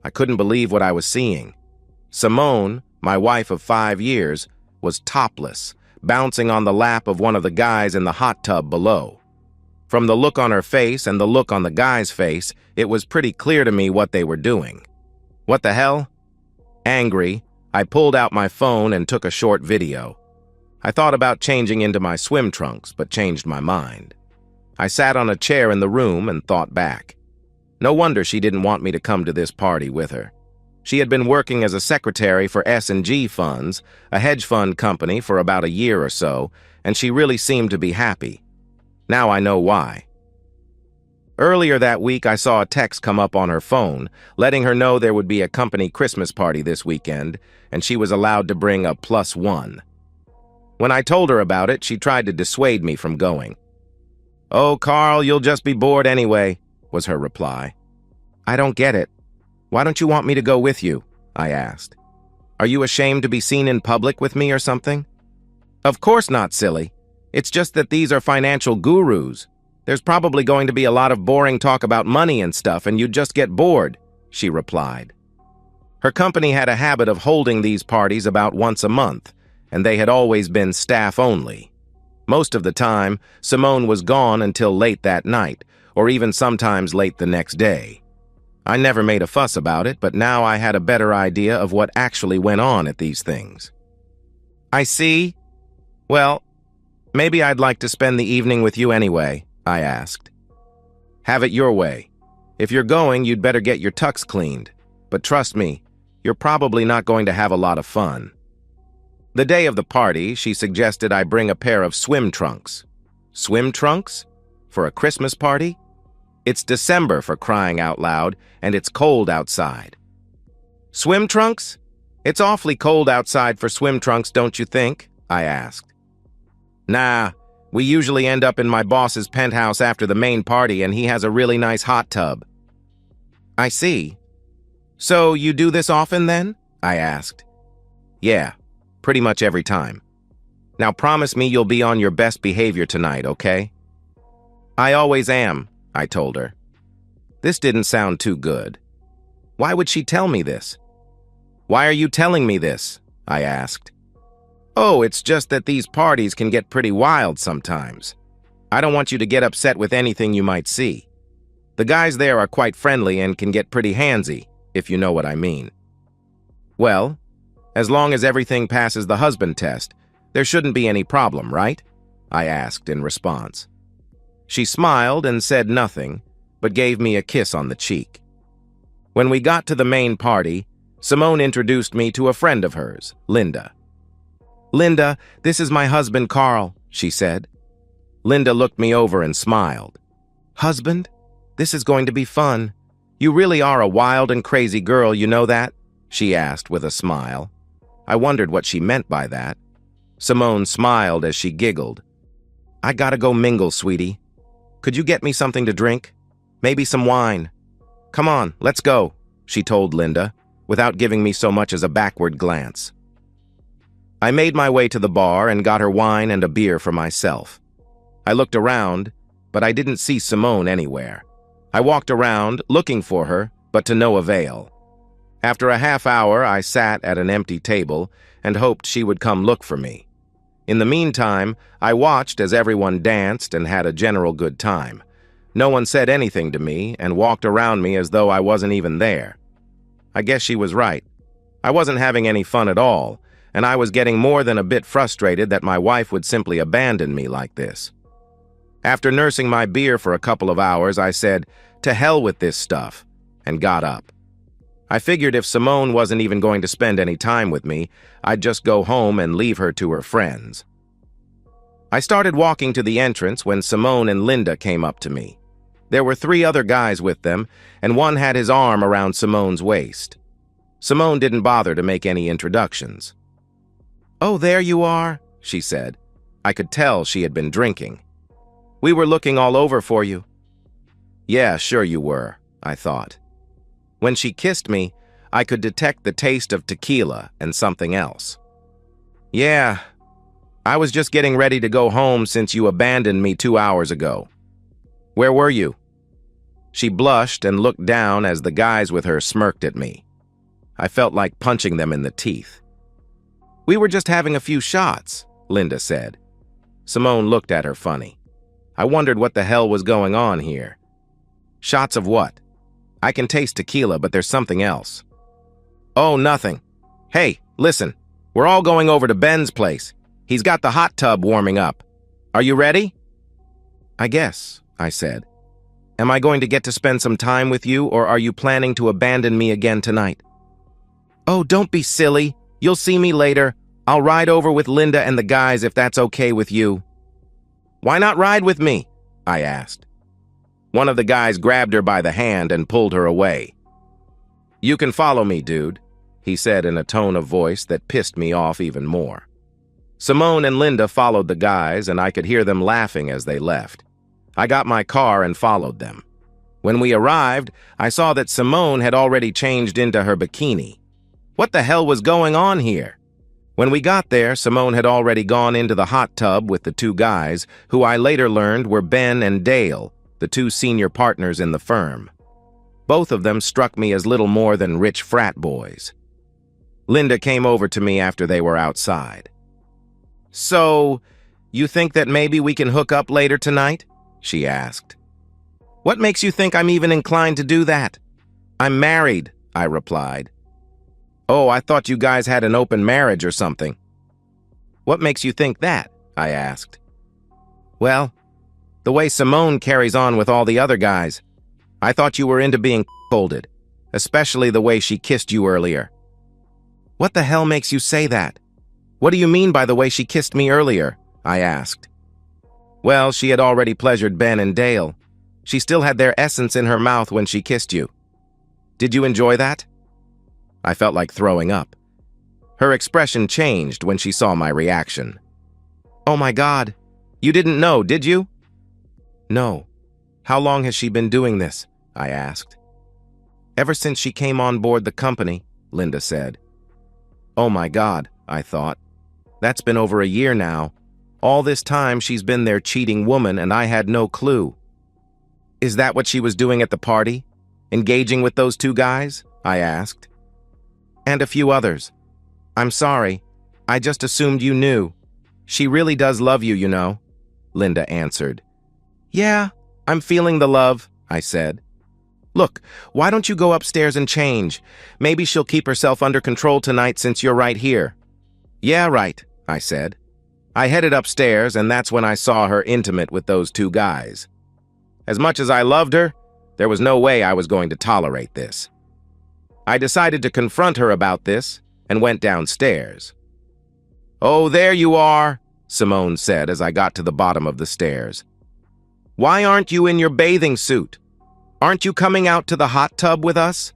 I couldn't believe what I was seeing. Simone, my wife of 5 years, was topless, bouncing on the lap of one of the guys in the hot tub below. From the look on her face and the look on the guy's face, it was pretty clear to me what they were doing. What the hell? Angry, I pulled out my phone and took a short video. I thought about changing into my swim trunks, but changed my mind. I sat on a chair in the room and thought back. No wonder she didn't want me to come to this party with her. She had been working as a secretary for S&G Funds, a hedge fund company, for about a year or so, and she really seemed to be happy. Now I know why. Earlier that week, I saw a text come up on her phone, letting her know there would be a company Christmas party this weekend, and she was allowed to bring a +1. When I told her about it, she tried to dissuade me from going. "Oh, Carl, you'll just be bored anyway," was her reply. "I don't get it. Why don't you want me to go with you?" I asked. "Are you ashamed to be seen in public with me or something?" "Of course not, silly. It's just that these are financial gurus. There's probably going to be a lot of boring talk about money and stuff, and you'd just get bored," she replied. Her company had a habit of holding these parties about once a month, and they had always been staff only. Most of the time, Simone was gone until late that night, or even sometimes late the next day. I never made a fuss about it, but now I had a better idea of what actually went on at these things. "I see. Well, maybe I'd like to spend the evening with you anyway," I asked. "Have it your way. If you're going, you'd better get your tux cleaned. But trust me, you're probably not going to have a lot of fun." The day of the party, she suggested I bring a pair of swim trunks. Swim trunks? For a Christmas party? It's December, for crying out loud, and it's cold outside. "Swim trunks? It's awfully cold outside for swim trunks, don't you think?" I asked. "Nah, we usually end up in my boss's penthouse after the main party, and he has a really nice hot tub." "I see. So you do this often then?" I asked. "Yeah, pretty much every time. Now promise me you'll be on your best behavior tonight, okay?" "I always am," I told her. This didn't sound too good. Why would she tell me this? "Why are you telling me this?" I asked. "Oh, it's just that these parties can get pretty wild sometimes. I don't want you to get upset with anything you might see. The guys there are quite friendly and can get pretty handsy, if you know what I mean." "Well, as long as everything passes the husband test, there shouldn't be any problem, right?" I asked in response. She smiled and said nothing, but gave me a kiss on the cheek. When we got to the main party, Simone introduced me to a friend of hers, Linda. "Linda, this is my husband, Carl," she said. Linda looked me over and smiled. "Husband? This is going to be fun. You really are a wild and crazy girl, you know that?" she asked with a smile. I wondered what she meant by that. Simone smiled as she giggled. "I gotta go mingle, sweetie. Could you get me something to drink? Maybe some wine. Come on, let's go," she told Linda, without giving me so much as a backward glance. I made my way to the bar and got her wine and a beer for myself. I looked around, but I didn't see Simone anywhere. I walked around, looking for her, but to no avail. After a half hour, I sat at an empty table and hoped she would come look for me. In the meantime, I watched as everyone danced and had a general good time. No one said anything to me and walked around me as though I wasn't even there. I guess she was right. I wasn't having any fun at all, and I was getting more than a bit frustrated that my wife would simply abandon me like this. After nursing my beer for a couple of hours, I said, "To hell with this stuff," and got up. I figured if Simone wasn't even going to spend any time with me, I'd just go home and leave her to her friends. I started walking to the entrance when Simone and Linda came up to me. There were 3 other guys with them, and one had his arm around Simone's waist. Simone didn't bother to make any introductions. "Oh, there you are," she said. I could tell she had been drinking. "We were looking all over for you." Yeah, sure you were, I thought. When she kissed me, I could detect the taste of tequila and something else. "Yeah, I was just getting ready to go home since you abandoned me 2 hours ago." "Where were you?" She blushed and looked down as the guys with her smirked at me. I felt like punching them in the teeth. "We were just having a few shots," Linda said. Simone looked at her funny. I wondered what the hell was going on here. "Shots of what?" "I can taste tequila, but there's something else." "Oh, nothing. Hey, listen, we're all going over to Ben's place. He's got the hot tub warming up. Are you ready?" "I guess," I said. "Am I going to get to spend some time with you, or are you planning to abandon me again tonight?" "Oh, don't be silly. You'll see me later. I'll ride over with Linda and the guys if that's okay with you." "Why not ride with me?" I asked. One of the guys grabbed her by the hand and pulled her away. "You can follow me, dude," he said in a tone of voice that pissed me off even more. Simone and Linda followed the guys, and I could hear them laughing as they left. I got my car and followed them. When we arrived, I saw that Simone had already changed into her bikini. What the hell was going on here? When we got there, Simone had already gone into the hot tub with the two guys, who I later learned were Ben and Dale, the two senior partners in the firm. Both of them struck me as little more than rich frat boys. Linda came over to me after they were outside. "So, you think that maybe we can hook up later tonight?" she asked. "What makes you think I'm even inclined to do that?" "I'm married," I replied. "Oh, I thought you guys had an open marriage or something." "What makes you think that?" I asked. "Well, the way Simone carries on with all the other guys. I thought you were into being folded, especially the way she kissed you earlier." "What the hell makes you say that? What do you mean by the way she kissed me earlier?" I asked. "Well, she had already pleasured Ben and Dale. She still had their essence in her mouth when she kissed you. Did you enjoy that?" I felt like throwing up. Her expression changed when she saw my reaction. "Oh my God, you didn't know, did you?" "No. How long has she been doing this?" I asked. "Ever since she came on board the company," Linda said. Oh my God, I thought. That's been over a year now. All this time she's been their cheating woman and I had no clue. "Is that what she was doing at the party? Engaging with those two guys?" I asked. "And a few others. I'm sorry. I just assumed you knew. She really does love you, you know," Linda answered. "Yeah, I'm feeling the love," I said. "Look, why don't you go upstairs and change? Maybe she'll keep herself under control tonight since you're right here." "Yeah, right," I said. I headed upstairs, and that's when I saw her intimate with those two guys. As much as I loved her, there was no way I was going to tolerate this. I decided to confront her about this and went downstairs. "Oh, there you are," Simone said as I got to the bottom of the stairs. "Why aren't you in your bathing suit? Aren't you coming out to the hot tub with us?"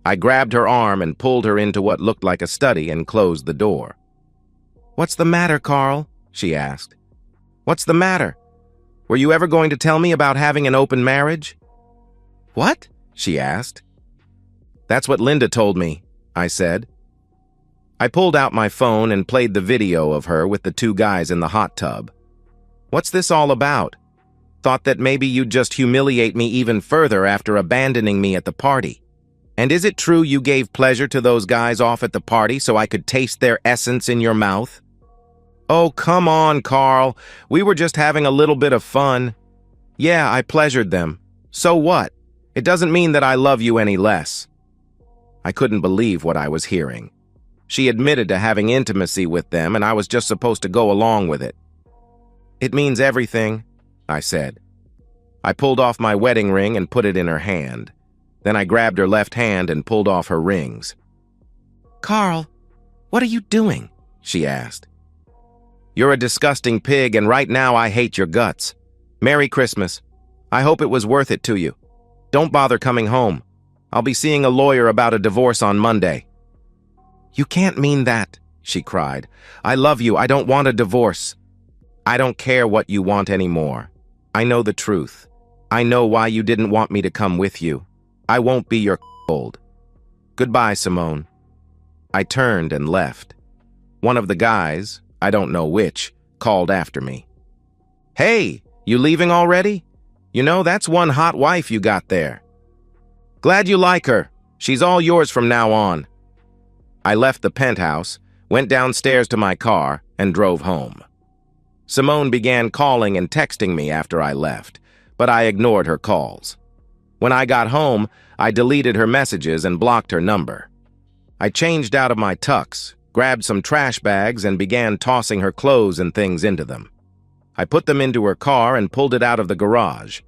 I grabbed her arm and pulled her into what looked like a study and closed the door. "What's the matter, Carl?" she asked. "What's the matter? Were you ever going to tell me about having an open marriage?" "What?" she asked. "That's what Linda told me," I said. I pulled out my phone and played the video of her with the two guys in the hot tub. "What's this all about? Thought that maybe you'd just humiliate me even further after abandoning me at the party. And is it true you gave pleasure to those guys off at the party so I could taste their essence in your mouth?" "Oh, come on, Carl. We were just having a little bit of fun." "Yeah, I pleasured them. So what? It doesn't mean that I love you any less." I couldn't believe what I was hearing. She admitted to having intimacy with them, and I was just supposed to go along with it. "It means everything," I said. I pulled off my wedding ring and put it in her hand. Then I grabbed her left hand and pulled off her rings. "Carl, what are you doing?" she asked. "You're a disgusting pig, and right now I hate your guts. Merry Christmas. I hope it was worth it to you. Don't bother coming home. I'll be seeing a lawyer about a divorce on Monday." "You can't mean that," she cried. "I love you. I don't want a divorce." "I don't care what you want anymore. I know the truth. I know why you didn't want me to come with you. I won't be your old. Goodbye, Simone." I turned and left. One of the guys, I don't know which, called after me. "Hey, you leaving already?" You know, that's one hot wife you got there. Glad you like her. She's all yours from now on. I left the penthouse, went downstairs to my car, and drove home. Simone began calling and texting me after I left, but I ignored her calls. When I got home, I deleted her messages and blocked her number. I changed out of my tux, grabbed some trash bags, and began tossing her clothes and things into them. I put them into her car and pulled it out of the garage.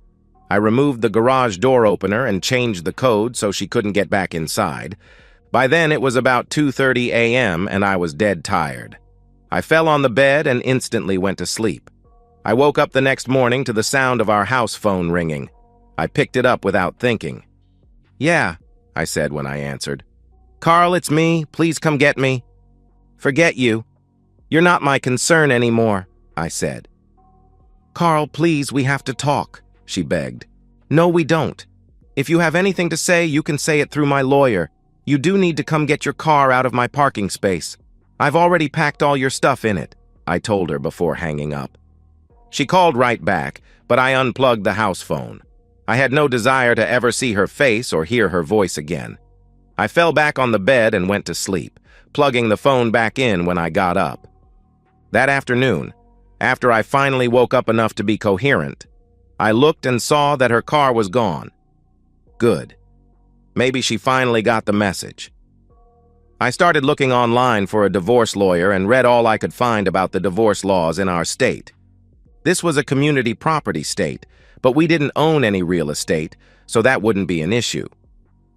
I removed the garage door opener and changed the code so she couldn't get back inside. By then, it was about 2:30 a.m. and I was dead tired. I fell on the bed and instantly went to sleep. I woke up the next morning to the sound of our house phone ringing. I picked it up without thinking. "Yeah," I said when I answered. "Carl, it's me. Please come get me." "Forget you. You're not my concern anymore," I said. "Carl, please, we have to talk," she begged. "No, we don't. If you have anything to say, you can say it through my lawyer. You do need to come get your car out of my parking space. I've already packed all your stuff in it," I told her before hanging up. She called right back, but I unplugged the house phone. I had no desire to ever see her face or hear her voice again. I fell back on the bed and went to sleep, plugging the phone back in when I got up. That afternoon, after I finally woke up enough to be coherent, I looked and saw that her car was gone. Good. Maybe she finally got the message. I started looking online for a divorce lawyer and read all I could find about the divorce laws in our state. This was a community property state, but we didn't own any real estate, so that wouldn't be an issue.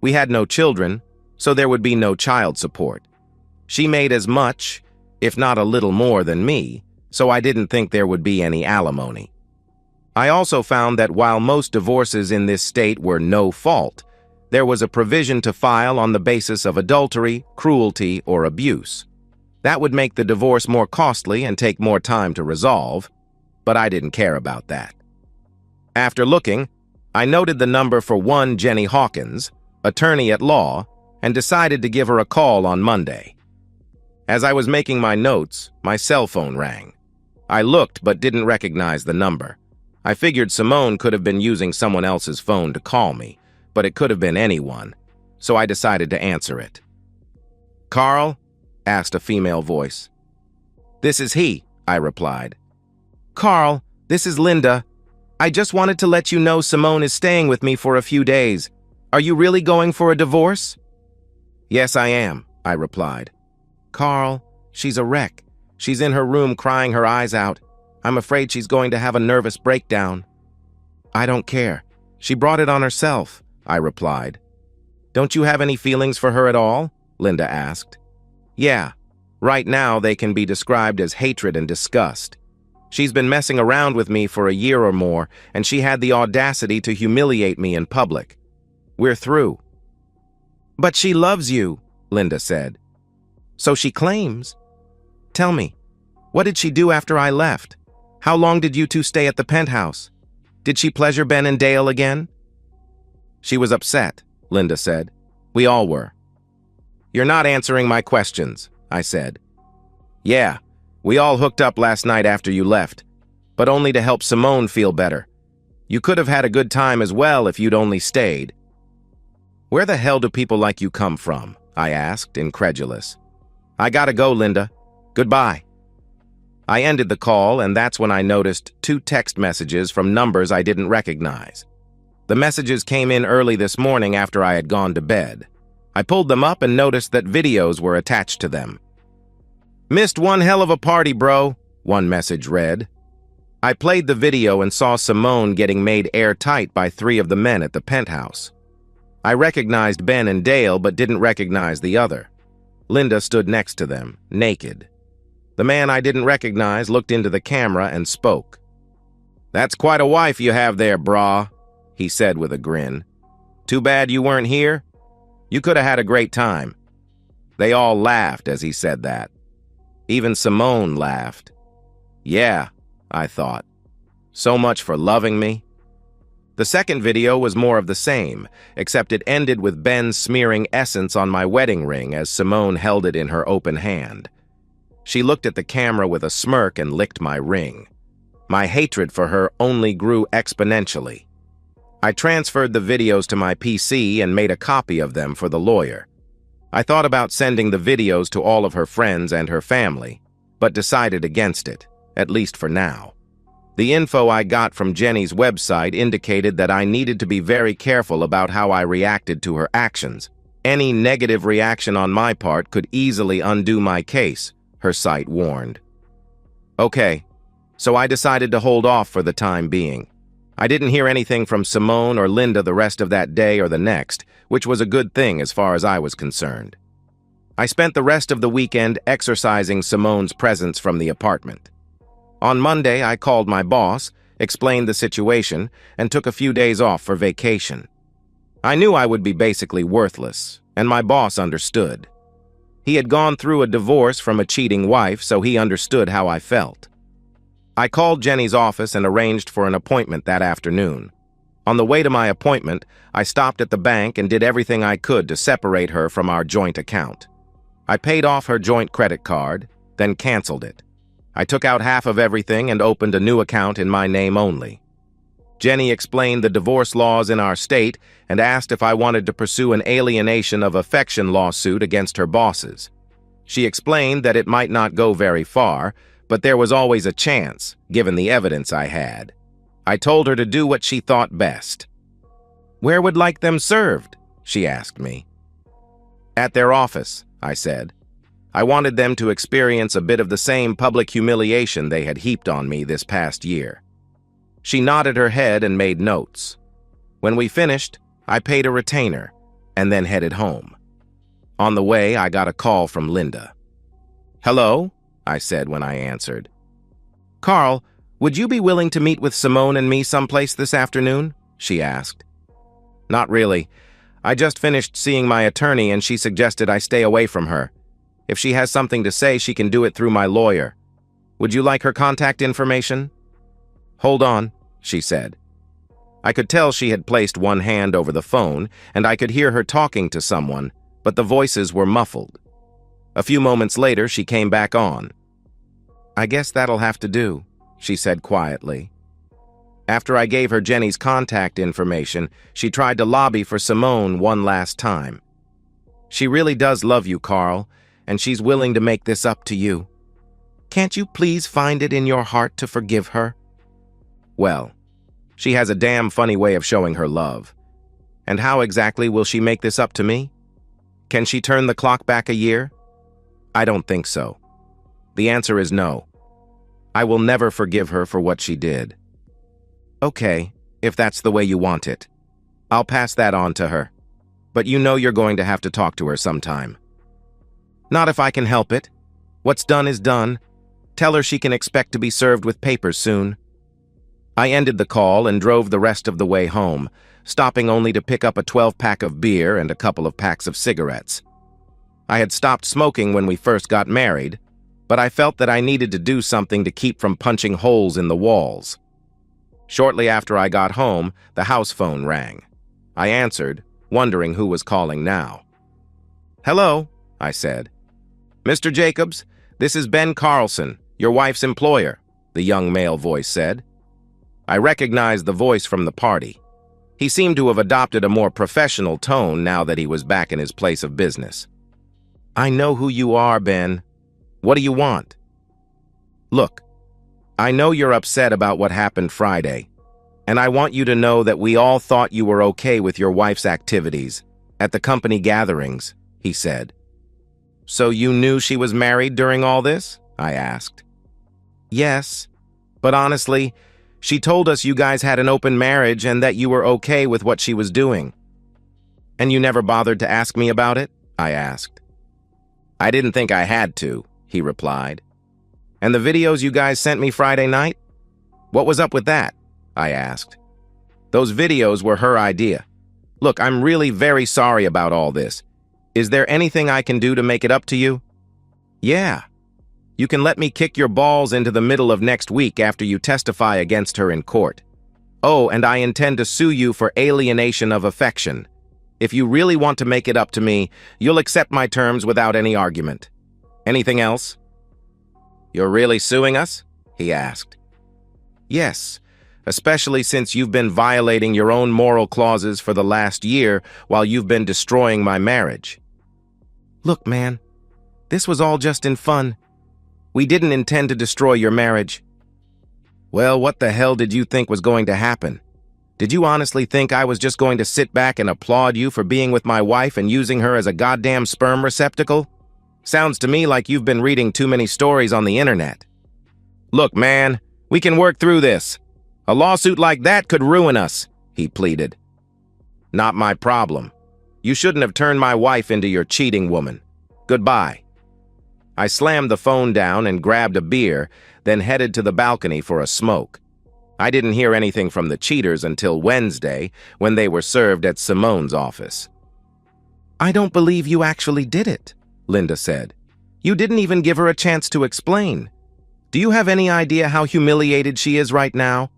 We had no children, so there would be no child support. She made as much, if not a little more than me, so I didn't think there would be any alimony. I also found that while most divorces in this state were no fault, there was a provision to file on the basis of adultery, cruelty, or abuse. That would make the divorce more costly and take more time to resolve, but I didn't care about that. After looking, I noted the number for one Jenny Hawkins, attorney at law, and decided to give her a call on Monday. As I was making my notes, my cell phone rang. I looked but didn't recognize the number. I figured Simone could have been using someone else's phone to call me, but it could have been anyone, so I decided to answer it. "Carl?" asked a female voice. "This is he," I replied. "Carl, this is Linda. I just wanted to let you know Simone is staying with me for a few days. Are you really going for a divorce?" "Yes, I am," I replied. "Carl, she's a wreck. She's in her room crying her eyes out. I'm afraid she's going to have a nervous breakdown." "I don't care. She brought it on herself," I replied. "Don't you have any feelings for her at all?" Linda asked. "Yeah. Right now they can be described as hatred and disgust. She's been messing around with me for a year or more, and she had the audacity to humiliate me in public. We're through." "But she loves you," Linda said. "So she claims. Tell me, what did she do after I left? How long did you two stay at the penthouse? Did she pleasure Ben and Dale again?" "She was upset," Linda said. "We all were." "You're not answering my questions," I said. "Yeah, we all hooked up last night after you left, but only to help Simone feel better. You could have had a good time as well if you'd only stayed." "Where the hell do people like you come from?" I asked, incredulous. "I gotta go, Linda. Goodbye." I ended the call, and that's when I noticed 2 text messages from numbers I didn't recognize. The messages came in early this morning after I had gone to bed. I pulled them up and noticed that videos were attached to them. "Missed one hell of a party, bro," one message read. I played the video and saw Simone getting made airtight by 3 of the men at the penthouse. I recognized Ben and Dale, but didn't recognize the other. Linda stood next to them, naked. The man I didn't recognize looked into the camera and spoke. "That's quite a wife you have there, brah," he said with a grin. "Too bad you weren't here. You could have had a great time." They all laughed as he said that. Even Simone laughed. Yeah, I thought. So much for loving me. The second video was more of the same, except it ended with Ben smearing essence on my wedding ring as Simone held it in her open hand. She looked at the camera with a smirk and licked my ring. My hatred for her only grew exponentially. I transferred the videos to my PC and made a copy of them for the lawyer. I thought about sending the videos to all of her friends and her family, but decided against it, at least for now. The info I got from Jenny's website indicated that I needed to be very careful about how I reacted to her actions. Any negative reaction on my part could easily undo my case, her site warned. Okay, so I decided to hold off for the time being. I didn't hear anything from Simone or Linda the rest of that day or the next, which was a good thing as far as I was concerned. I spent the rest of the weekend exorcising Simone's presence from the apartment. On Monday, I called my boss, explained the situation, and took a few days off for vacation. I knew I would be basically worthless, and my boss understood. He had gone through a divorce from a cheating wife, so he understood how I felt. I called Jenny's office and arranged for an appointment that afternoon. On the way to my appointment, I stopped at the bank and did everything I could to separate her from our joint account. I paid off her joint credit card, then canceled it. I took out half of everything and opened a new account in my name only. Jenny explained the divorce laws in our state and asked if I wanted to pursue an alienation of affection lawsuit against her bosses. She explained that it might not go very far, but there was always a chance, given the evidence I had. I told her to do what she thought best. "Where would like them served?" she asked me. "At their office," I said. I wanted them to experience a bit of the same public humiliation they had heaped on me this past year. She nodded her head and made notes. When we finished, I paid a retainer and then headed home. On the way, I got a call from Linda. "Hello?" I said when I answered. "Carl, would you be willing to meet with Simone and me someplace this afternoon?" she asked. "Not really. I just finished seeing my attorney and she suggested I stay away from her. If she has something to say, she can do it through my lawyer. Would you like her contact information?" "Hold on," she said. I could tell she had placed one hand over the phone, and I could hear her talking to someone, but the voices were muffled. A few moments later, she came back on. "I guess that'll have to do," she said quietly. After I gave her Jenny's contact information, she tried to lobby for Simone one last time. "She really does love you, Carl, and she's willing to make this up to you. Can't you please find it in your heart to forgive her?" Well, she has a damn funny way of showing her love. And how exactly will she make this up to me? Can she turn the clock back a year? I don't think so. The answer is no. I will never forgive her for what she did. Okay, if that's the way you want it. I'll pass that on to her. But you know you're going to have to talk to her sometime. Not if I can help it. What's done is done. Tell her she can expect to be served with papers soon. I ended the call and drove the rest of the way home, stopping only to pick up a 12-pack of beer and a couple of packs of cigarettes. I had stopped smoking when we first got married, but I felt that I needed to do something to keep from punching holes in the walls. Shortly after I got home, the house phone rang. I answered, wondering who was calling now. "Hello," I said. "Mr. Jacobs, this is Ben Carlson, your wife's employer," the young male voice said. I recognized the voice from the party. He seemed to have adopted a more professional tone now that he was back in his place of business. "I know who you are, Ben. What do you want?" "Look, I know you're upset about what happened Friday, and I want you to know that we all thought you were okay with your wife's activities at the company gatherings," he said. "So you knew she was married during all this?" I asked. "Yes, but honestly, she told us you guys had an open marriage and that you were okay with what she was doing." "And you never bothered to ask me about it?" I asked. "I didn't think I had to," he replied. "And the videos you guys sent me Friday night? What was up with that?" I asked. "Those videos were her idea. Look, I'm really very sorry about all this. Is there anything I can do to make it up to you?" "Yeah. You can let me kick your balls into the middle of next week after you testify against her in court. Oh, and I intend to sue you for alienation of affection. If you really want to make it up to me, you'll accept my terms without any argument. Anything else?" "You're really suing us?" he asked. "Yes, especially since you've been violating your own moral clauses for the last year while you've been destroying my marriage. Look, man, this was all just in fun. We didn't intend to destroy your marriage. Well, what the hell did you think was going to happen? Did you honestly think I was just going to sit back and applaud you for being with my wife and using her as a goddamn sperm receptacle? Sounds to me like you've been reading too many stories on the internet. Look, man, we can work through this. A lawsuit like that could ruin us, he pleaded. Not my problem. You shouldn't have turned my wife into your cheating woman. Goodbye. I slammed the phone down and grabbed a beer, then headed to the balcony for a smoke. I didn't hear anything from the cheaters until Wednesday, when they were served at Simone's office. I don't believe you actually did it, Linda said. You didn't even give her a chance to explain. Do you have any idea how humiliated she is right now?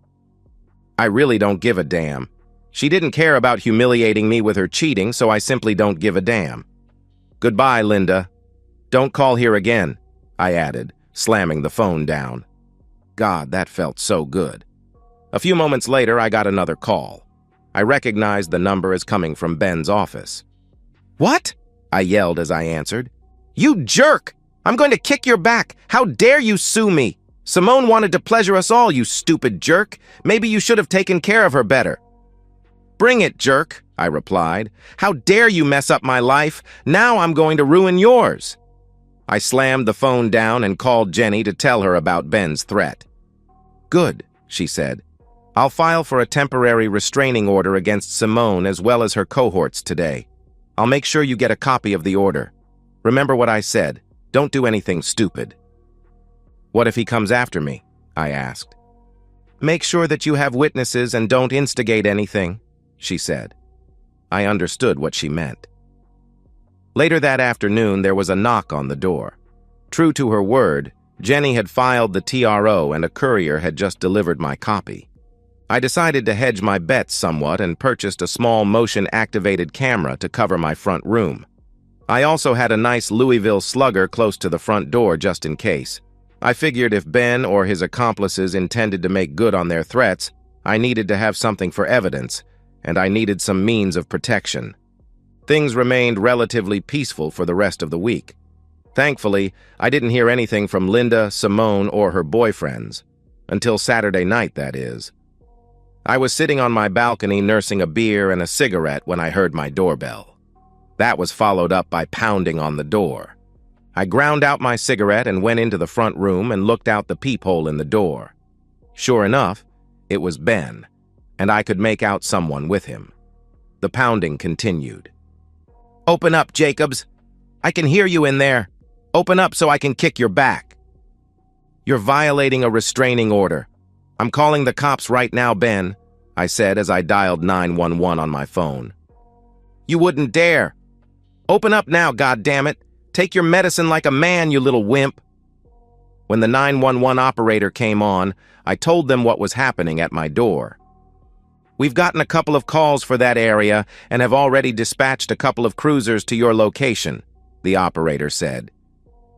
I really don't give a damn. She didn't care about humiliating me with her cheating, so I simply don't give a damn. Goodbye, Linda. Don't call here again, I added, slamming the phone down. God, that felt so good. A few moments later, I got another call. I recognized the number as coming from Ben's office. What? I yelled as I answered. You jerk! I'm going to kick your back! How dare you sue me! Simone wanted to pleasure us all, you stupid jerk! Maybe you should have taken care of her better. Bring it, jerk, I replied. How dare you mess up my life? Now I'm going to ruin yours. I slammed the phone down and called Jenny to tell her about Ben's threat. Good, she said. I'll file for a temporary restraining order against Simone as well as her cohorts today. I'll make sure you get a copy of the order. Remember what I said. Don't do anything stupid. What if he comes after me? I asked. Make sure that you have witnesses and don't instigate anything, she said. I understood what she meant. Later that afternoon, there was a knock on the door. True to her word, Jenny had filed the TRO and a courier had just delivered my copy. I decided to hedge my bets somewhat and purchased a small motion-activated camera to cover my front room. I also had a nice Louisville Slugger close to the front door just in case. I figured if Ben or his accomplices intended to make good on their threats, I needed to have something for evidence, and I needed some means of protection. Things remained relatively peaceful for the rest of the week. Thankfully, I didn't hear anything from Linda, Simone, or her boyfriends. Until Saturday night, that is. I was sitting on my balcony nursing a beer and a cigarette when I heard my doorbell. That was followed up by pounding on the door. I ground out my cigarette and went into the front room and looked out the peephole in the door. Sure enough, it was Ben, and I could make out someone with him. The pounding continued. Open up, Jacobs. I can hear you in there. Open up so I can kick your back. You're violating a restraining order. I'm calling the cops right now, Ben, I said as I dialed 911 on my phone. You wouldn't dare. Open up now, goddammit. Take your medicine like a man, you little wimp. When the 911 operator came on, I told them what was happening at my door. We've gotten a couple of calls for that area and have already dispatched a couple of cruisers to your location, the operator said.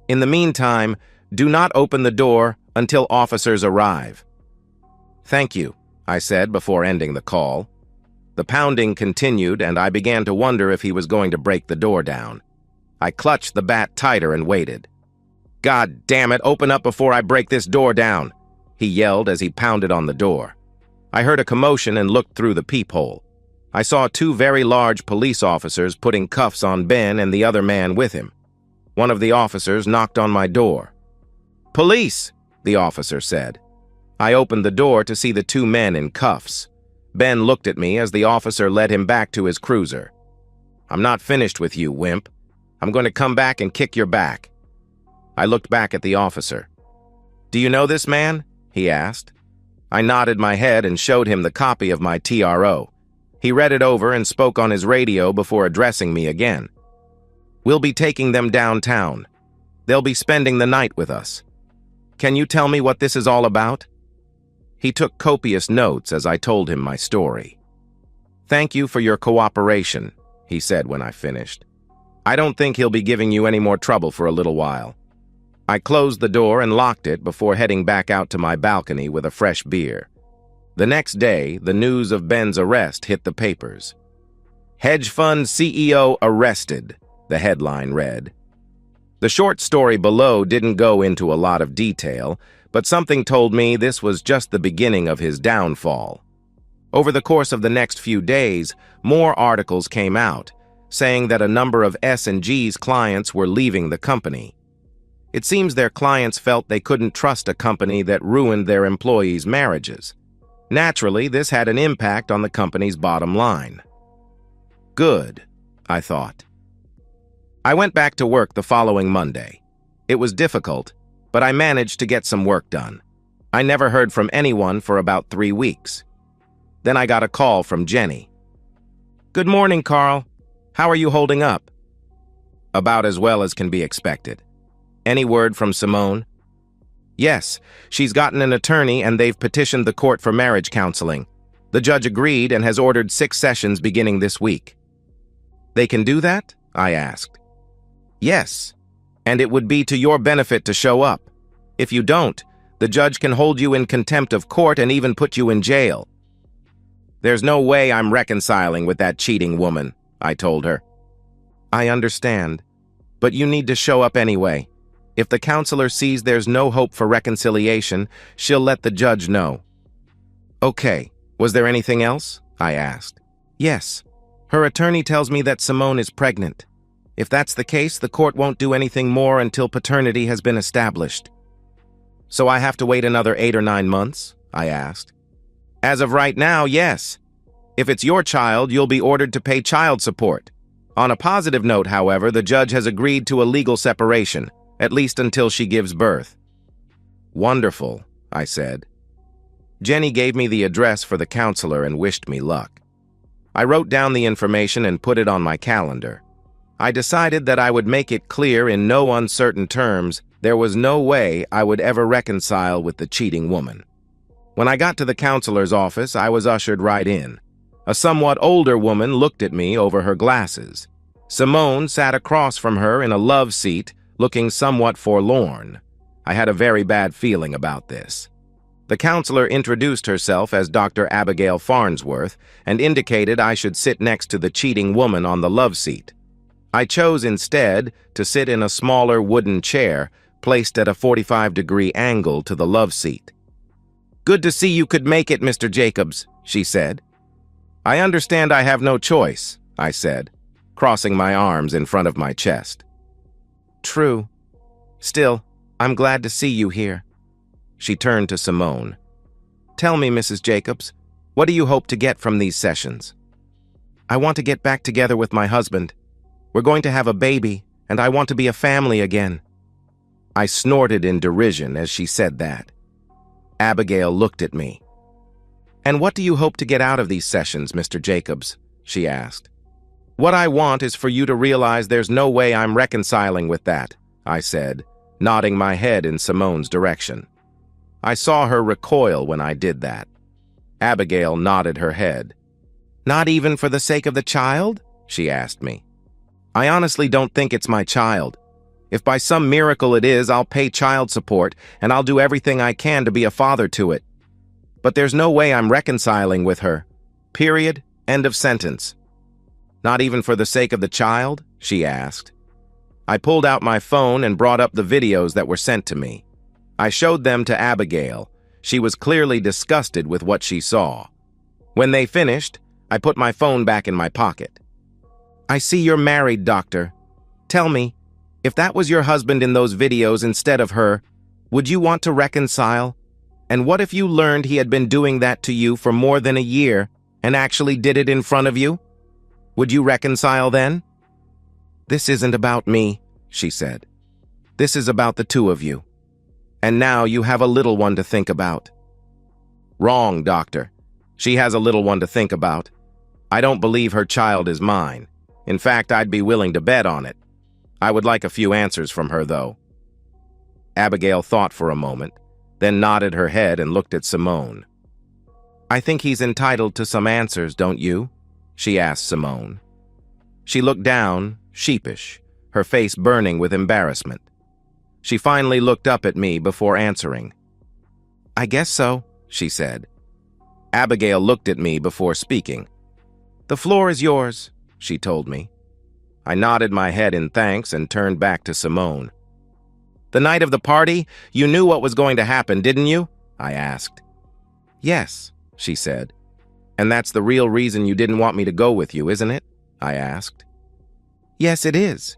In the meantime, do not open the door until officers arrive. Thank you, I said before ending the call. The pounding continued, and I began to wonder if he was going to break the door down. I clutched the bat tighter and waited. God damn it, open up before I break this door down, he yelled as he pounded on the door. I heard a commotion and looked through the peephole. I saw two very large police officers putting cuffs on Ben and the other man with him. One of the officers knocked on my door. Police, the officer said. I opened the door to see the two men in cuffs. Ben looked at me as the officer led him back to his cruiser. I'm not finished with you, wimp. I'm going to come back and kick your back. I looked back at the officer. Do you know this man? He asked. I nodded my head and showed him the copy of my TRO. He read it over and spoke on his radio before addressing me again. We'll be taking them downtown. They'll be spending the night with us. Can you tell me what this is all about? He took copious notes as I told him my story. Thank you for your cooperation, he said when I finished. I don't think he'll be giving you any more trouble for a little while. I closed the door and locked it before heading back out to my balcony with a fresh beer. The next day, the news of Ben's arrest hit the papers. "Hedge fund CEO arrested," the headline read. The short story below didn't go into a lot of detail, but something told me this was just the beginning of his downfall. Over the course of the next few days, more articles came out, saying that a number of S&G's clients were leaving the company. It seems their clients felt they couldn't trust a company that ruined their employees' marriages. Naturally, this had an impact on the company's bottom line. Good, I thought. I went back to work the following Monday. It was difficult, but I managed to get some work done. I never heard from anyone for about 3 weeks. Then I got a call from Jenny. "Good morning, Carl. How are you holding up?" "About as well as can be expected." "Any word from Simone?" "Yes, she's gotten an attorney and they've petitioned the court for marriage counseling. The judge agreed and has ordered 6 sessions beginning this week." "They can do that?" I asked. "Yes, and it would be to your benefit to show up. If you don't, the judge can hold you in contempt of court and even put you in jail." "There's no way I'm reconciling with that cheating woman," I told her. "I understand, but you need to show up anyway. If the counselor sees there's no hope for reconciliation, she'll let the judge know." "Okay, was there anything else?" I asked. "Yes. Her attorney tells me that Simone is pregnant. If that's the case, the court won't do anything more until paternity has been established." "So I have to wait another 8 or 9 months?" I asked. "As of right now, yes. If it's your child, you'll be ordered to pay child support. On a positive note, however, the judge has agreed to a legal separation, at least until she gives birth." "Wonderful," I said. Jenny gave me the address for the counselor and wished me luck. I wrote down the information and put it on my calendar. I decided that I would make it clear in no uncertain terms there was no way I would ever reconcile with the cheating woman. When I got to the counselor's office, I was ushered right in. A somewhat older woman looked at me over her glasses. Simone sat across from her in a love seat, looking somewhat forlorn. I had a very bad feeling about this. The counselor introduced herself as Dr. Abigail Farnsworth and indicated I should sit next to the cheating woman on the love seat. I chose instead to sit in a smaller wooden chair placed at a 45-degree angle to the love seat. "Good to see you could make it, Mr. Jacobs," she said. "I understand I have no choice," I said, crossing my arms in front of my chest. "True. Still, I'm glad to see you here." She turned to Simone. "Tell me, Mrs. Jacobs, what do you hope to get from these sessions?" "I want to get back together with my husband. We're going to have a baby, and I want to be a family again." I snorted in derision as she said that. Abigail looked at me. "And what do you hope to get out of these sessions, Mr. Jacobs?" she asked. "What I want is for you to realize there's no way I'm reconciling with that," I said, nodding my head in Simone's direction. I saw her recoil when I did that. Abigail nodded her head. "Not even for the sake of the child?" she asked me. "I honestly don't think it's my child. If by some miracle it is, I'll pay child support, and I'll do everything I can to be a father to it. But there's no way I'm reconciling with her. Period. End of sentence." "Not even for the sake of the child?" she asked. I pulled out my phone and brought up the videos that were sent to me. I showed them to Abigail. She was clearly disgusted with what she saw. When they finished, I put my phone back in my pocket. "I see you're married, doctor. Tell me, if that was your husband in those videos instead of her, would you want to reconcile? And what if you learned he had been doing that to you for more than a year and actually did it in front of you? Would you reconcile then?" "This isn't about me," she said. "This is about the two of you. And now you have a little one to think about." "Wrong, doctor. She has a little one to think about. I don't believe her child is mine. In fact, I'd be willing to bet on it. I would like a few answers from her, though." Abigail thought for a moment, then nodded her head and looked at Simone. "I think he's entitled to some answers, don't you?" she asked Simone. She looked down, sheepish, her face burning with embarrassment. She finally looked up at me before answering. "I guess so," she said. Abigail looked at me before speaking. "The floor is yours," she told me. I nodded my head in thanks and turned back to Simone. "The night of the party, you knew what was going to happen, didn't you?" I asked. "Yes," she said. "And that's the real reason you didn't want me to go with you, isn't it?" I asked. "Yes, it is.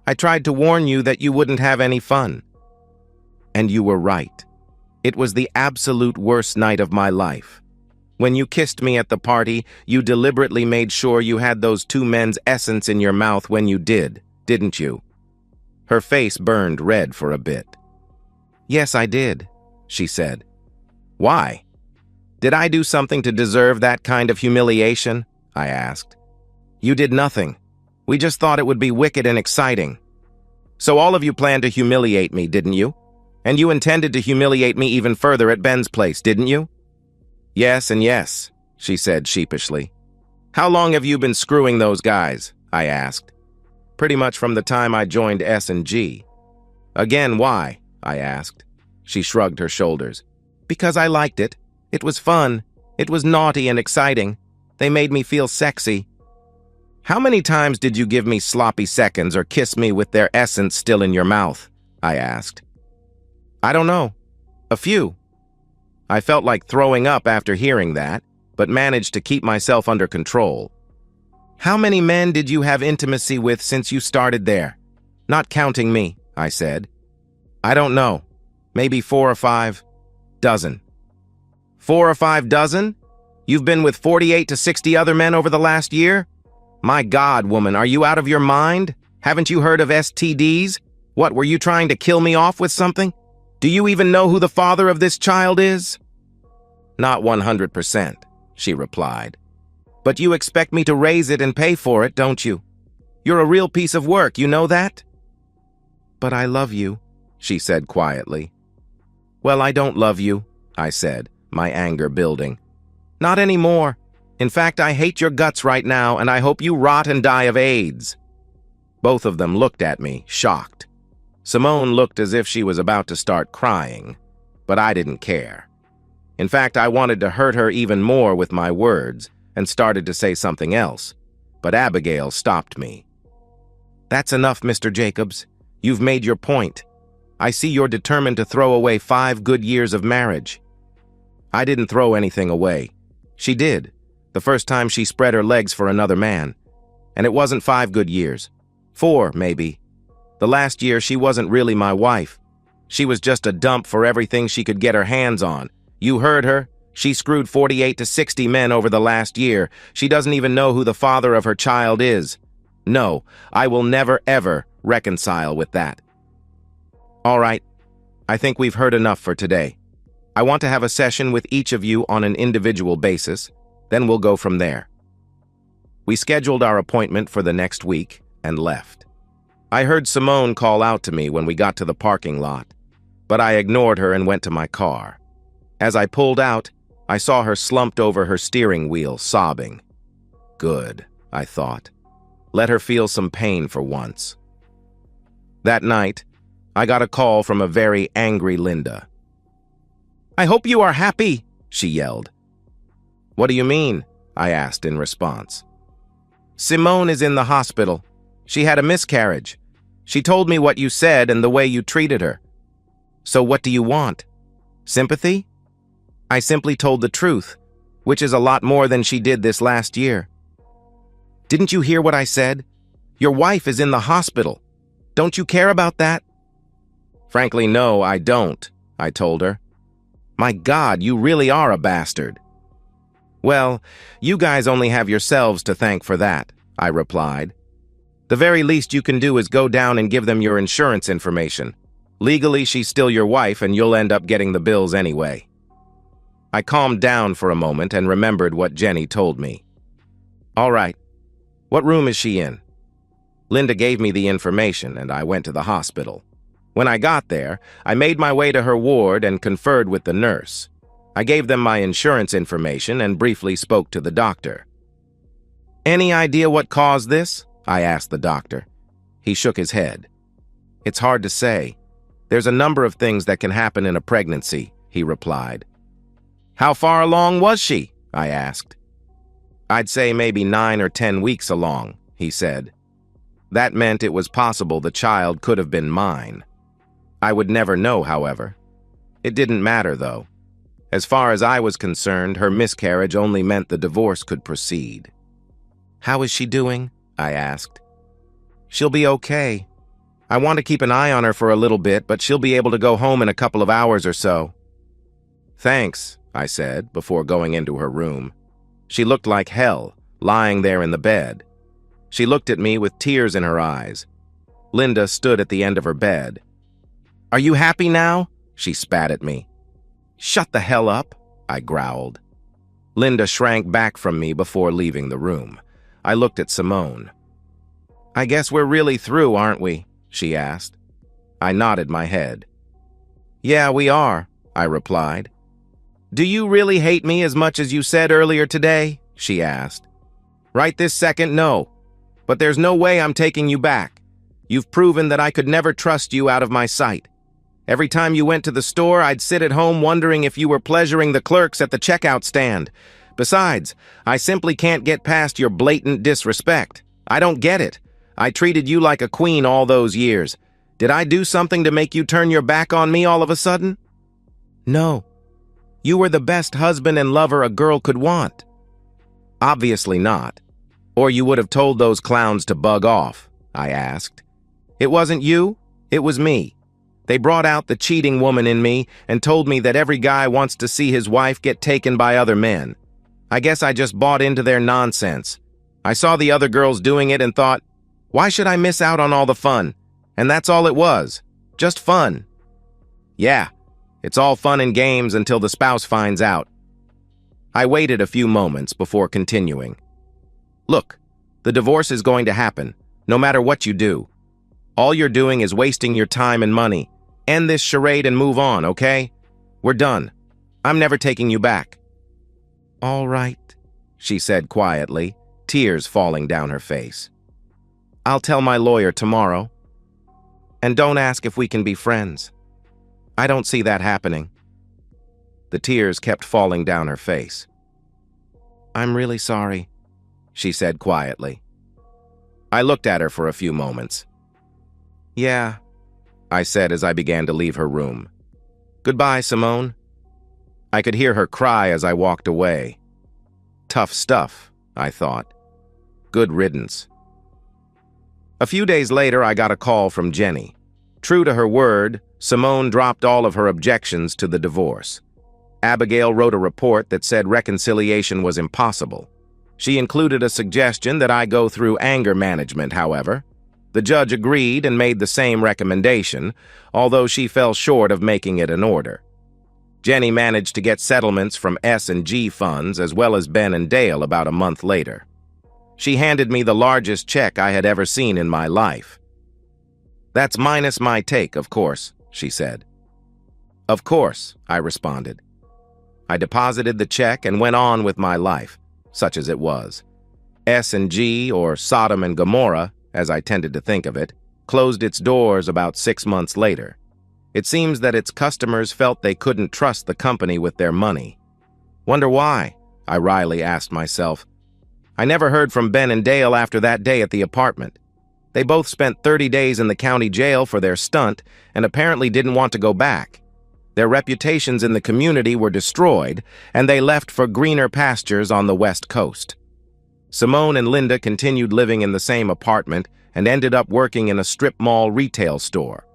I tried to warn you that you wouldn't have any fun." And you were right. It was the absolute worst night of my life. When you kissed me at the party, you deliberately made sure you had those two men's essence in your mouth when you did, didn't you? Her face burned red for a bit. "Yes, I did," she said. "Why? Did I do something to deserve that kind of humiliation?" I asked. "You did nothing. We just thought it would be wicked and exciting. So all of you planned to humiliate me, didn't you? And you intended to humiliate me even further at Ben's place, didn't you?" "Yes and yes," she said sheepishly. "How long have you been screwing those guys?" I asked. "Pretty much from the time I joined S&G. "Again, why?" I asked. She shrugged her shoulders. "Because I liked it. It was fun. It was naughty and exciting. They made me feel sexy." "How many times did you give me sloppy seconds or kiss me with their essence still in your mouth?" I asked. "I don't know. A few." I felt like throwing up after hearing that, but managed to keep myself under control. "How many men did you have intimacy with since you started there? Not counting me," I said. "I don't know. Maybe 4 or 5 dozen." 4 or 5 dozen? You've been with 48 to 60 other men over the last year? My God, woman, are you out of your mind? Haven't you heard of STDs? What, were you trying to kill me off with something? Do you even know who the father of this child is?" "Not 100%, she replied. "But you expect me to raise it and pay for it, don't you? You're a real piece of work, you know that?" "But I love you," she said quietly. "Well, I don't love you," I said, my anger building. "Not anymore. In fact, I hate your guts right now, and I hope you rot and die of AIDS." Both of them looked at me, shocked. Simone looked as if she was about to start crying, but I didn't care. In fact, I wanted to hurt her even more with my words and started to say something else, but Abigail stopped me. "That's enough, Mr. Jacobs. You've made your point. I see you're determined to throw away 5 good years of marriage." "I didn't throw anything away. She did, the first time she spread her legs for another man. And it wasn't 5 good years. 4, maybe. The last year, she wasn't really my wife. She was just a dump for everything she could get her hands on. You heard her. She screwed 48 to 60 men over the last year. She doesn't even know who the father of her child is. No, I will never, ever reconcile with that." "All right. I think we've heard enough for today. I want to have a session with each of you on an individual basis. Then we'll go from there." We scheduled our appointment for the next week and left. I heard Simone call out to me when we got to the parking lot, but I ignored her and went to my car. As I pulled out, I saw her slumped over her steering wheel, sobbing. Good, I thought. Let her feel some pain for once. That night, I got a call from a very angry Linda. "I hope you are happy," she yelled. "What do you mean?" I asked in response. "Simone is in the hospital. She had a miscarriage. She told me what you said and the way you treated her. So what do you want? Sympathy?" "I simply told the truth, which is a lot more than she did this last year." "Didn't you hear what I said? Your wife is in the hospital. Don't you care about that?" "Frankly, no, I don't," I told her. "My God, you really are a bastard." "Well, you guys only have yourselves to thank for that," I replied. "The very least you can do is go down and give them your insurance information. Legally, she's still your wife, and you'll end up getting the bills anyway." I calmed down for a moment and remembered what Jenny told me. "All right. What room is she in?" Linda gave me the information, and I went to the hospital. When I got there, I made my way to her ward and conferred with the nurse. I gave them my insurance information and briefly spoke to the doctor. "Any idea what caused this?" I asked the doctor. He shook his head. "It's hard to say. There's a number of things that can happen in a pregnancy," he replied. How far along was she? I asked. I'd say maybe 9 or 10 weeks along, he said. That meant it was possible the child could have been mine. I would never know, however. It didn't matter, though. As far as I was concerned, her miscarriage only meant the divorce could proceed. How is she doing? I asked. She'll be okay. I want to keep an eye on her for a little bit, but she'll be able to go home in a couple of hours or so. Thanks, I said, before going into her room. She looked like hell, lying there in the bed. She looked at me with tears in her eyes. Linda stood at the end of her bed. Are you happy now? She spat at me. Shut the hell up, I growled. Linda shrank back from me before leaving the room. I looked at Simone. I guess we're really through, aren't we? She asked. I nodded my head. Yeah, we are, I replied. Do you really hate me as much as you said earlier today? She asked. Right this second, no. But there's no way I'm taking you back. You've proven that I could never trust you out of my sight. Every time you went to the store, I'd sit at home wondering if you were pleasuring the clerks at the checkout stand. Besides, I simply can't get past your blatant disrespect. I don't get it. I treated you like a queen all those years. Did I do something to make you turn your back on me all of a sudden? No. You were the best husband and lover a girl could want. Obviously not. Or you would have told those clowns to bug off, I asked. It wasn't you, it was me. They brought out the cheating woman in me and told me that every guy wants to see his wife get taken by other men. I guess I just bought into their nonsense. I saw the other girls doing it and thought, why should I miss out on all the fun? And that's all it was. Just fun. Yeah, it's all fun and games until the spouse finds out. I waited a few moments before continuing. Look, the divorce is going to happen, no matter what you do. All you're doing is wasting your time and money. End this charade and move on, okay? We're done. I'm never taking you back. All right, she said quietly, tears falling down her face. I'll tell my lawyer tomorrow. And don't ask if we can be friends. I don't see that happening. The tears kept falling down her face. I'm really sorry, she said quietly. I looked at her for a few moments. Yeah, I said as I began to leave her room. Goodbye, Simone. I could hear her cry as I walked away. Tough stuff, I thought. Good riddance. A few days later, I got a call from Jenny. True to her word, Simone dropped all of her objections to the divorce. Abigail wrote a report that said reconciliation was impossible. She included a suggestion that I go through anger management, however. The judge agreed and made the same recommendation, although she fell short of making it an order. Jenny managed to get settlements from S&G funds as well as Ben and Dale about a month later. She handed me the largest check I had ever seen in my life. That's minus my take, of course, she said. Of course, I responded. I deposited the check and went on with my life, such as it was. S&G, or Sodom and Gomorrah, as I tended to think of it, closed its doors about 6 months later. It seems that its customers felt they couldn't trust the company with their money. Wonder why? I wryly asked myself. I never heard from Ben and Dale after that day at the apartment. They both spent 30 days in the county jail for their stunt and apparently didn't want to go back. Their reputations in the community were destroyed, and they left for greener pastures on the West Coast. Simone and Linda continued living in the same apartment and ended up working in a strip mall retail store,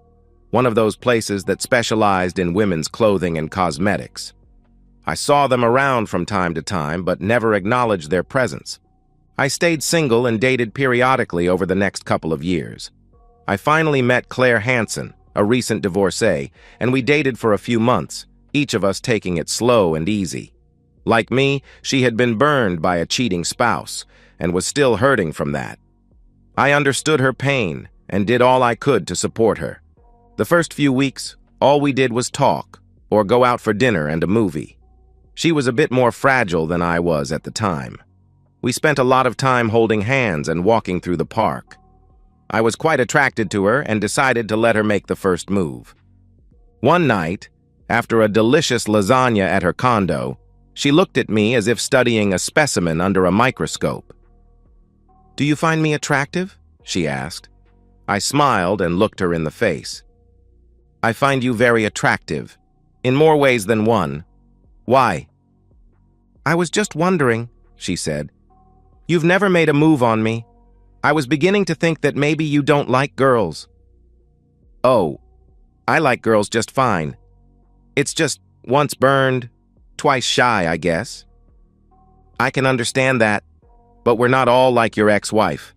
one of those places that specialized in women's clothing and cosmetics. I saw them around from time to time, but never acknowledged their presence. I stayed single and dated periodically over the next couple of years. I finally met Claire Hansen, a recent divorcee, and we dated for a few months, each of us taking it slow and easy. Like me, she had been burned by a cheating spouse and was still hurting from that. I understood her pain and did all I could to support her. The first few weeks, all we did was talk or go out for dinner and a movie. She was a bit more fragile than I was at the time. We spent a lot of time holding hands and walking through the park. I was quite attracted to her and decided to let her make the first move. One night, after a delicious lasagna at her condo, She looked at me as if studying a specimen under a microscope. "Do you find me attractive?" she asked. I smiled and looked her in the face. "I find you very attractive, in more ways than one. Why?" "I was just wondering," she said. "You've never made a move on me. I was beginning to think that maybe you don't like girls." "Oh, I like girls just fine. It's just once burned, twice shy, I guess." "I can understand that, but we're not all like your ex-wife."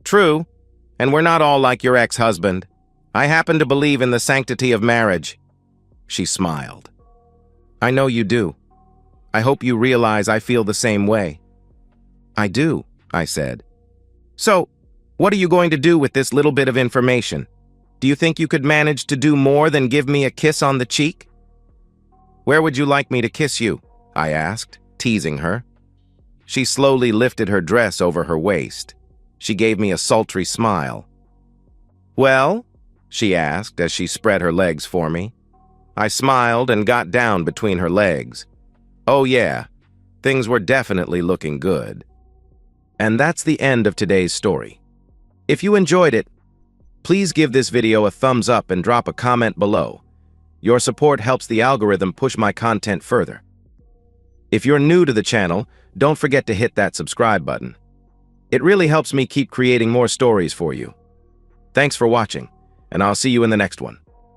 "True, and we're not all like your ex-husband. I happen to believe in the sanctity of marriage." She smiled. "I know you do. I hope you realize I feel the same way." "I do," I said. "So, what are you going to do with this little bit of information? Do you think you could manage to do more than give me a kiss on the cheek?" "Where would you like me to kiss you?" I asked, teasing her. She slowly lifted her dress over her waist. She gave me a sultry smile. "Well?" she asked as she spread her legs for me. I smiled and got down between her legs. Oh yeah, things were definitely looking good. And that's the end of today's story. If you enjoyed it, please give this video a thumbs up and drop a comment below. Your support helps the algorithm push my content further. If you're new to the channel, don't forget to hit that subscribe button. It really helps me keep creating more stories for you. Thanks for watching, and I'll see you in the next one.